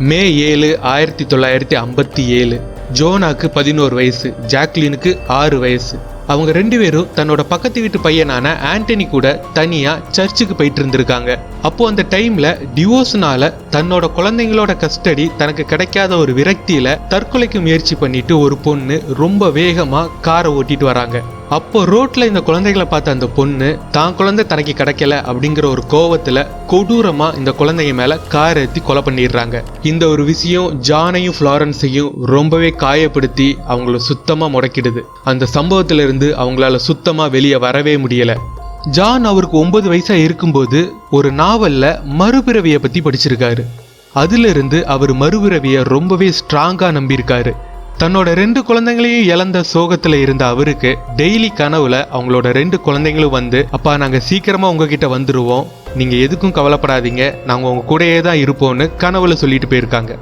மே 7, 1957. ஜோனாக்கு 11 வயசு, ஜாக்லினுக்கு 6 வயசு. அவங்க 2 பேரும் தன்னோட பக்கத்து வீட்டு பையனான ஆண்டனி கூட தனியா சர்ச்சுக்கு போயிட்டு இருந்திருக்காங்க. அப்போ அந்த டைம்ல டிவோர்ஸ்னால தன்னோட குழந்தைங்களோட கஸ்டடி தனக்கு கிடைக்காத ஒரு விரக்தியில தற்கொலைக்கு முயற்சி பண்ணிட்டு ஒரு பொண்ணு ரொம்ப வேகமா காரை ஓட்டிட்டு வராங்க. அப்போ ரோட்ல இந்த குழந்தைகளை பார்த்த அந்த பொண்ணு தான் குழந்தை தனக்கு கிடைக்கல அப்படிங்கிற ஒரு கோவத்துல கொடூரமா இந்த குழந்தைங்க மேல கார் ஏற்றி கொலை பண்ணிடுறாங்க. இந்த ஒரு விஷயம் ஜானையும் ஃப்ளாரன்ஸையும் ரொம்பவே காயப்படுத்தி அவங்கள சுத்தமா முடக்கிடுது. அந்த சம்பவத்துல இருந்து அவங்களால சுத்தமா வெளியே வரவே முடியல. ஜான் அவருக்கு 9 வயசா இருக்கும்போது ஒரு நாவல்ல மறுபிறவியை பத்தி படிச்சிருக்காரு. அதுல இருந்து அவர் மறுபிறவியை ரொம்பவே ஸ்ட்ராங்கா நம்பியிருக்காரு. தன்னோட 2 குழந்தைங்களையும் இழந்த சோகத்துல இருந்த அவருக்கு டெய்லி கனவுல அவங்களோட 2 குழந்தைங்களும் வந்து, அப்பா நாங்க சீக்கிரமா உங்ககிட்ட வந்துருவோம், நீங்க எதுக்கும் கவலைப்படாதீங்க, நாங்க உங்க கூடயே தான் இருப்போம்னு கனவுல சொல்லிட்டு போயிருக்காங்க.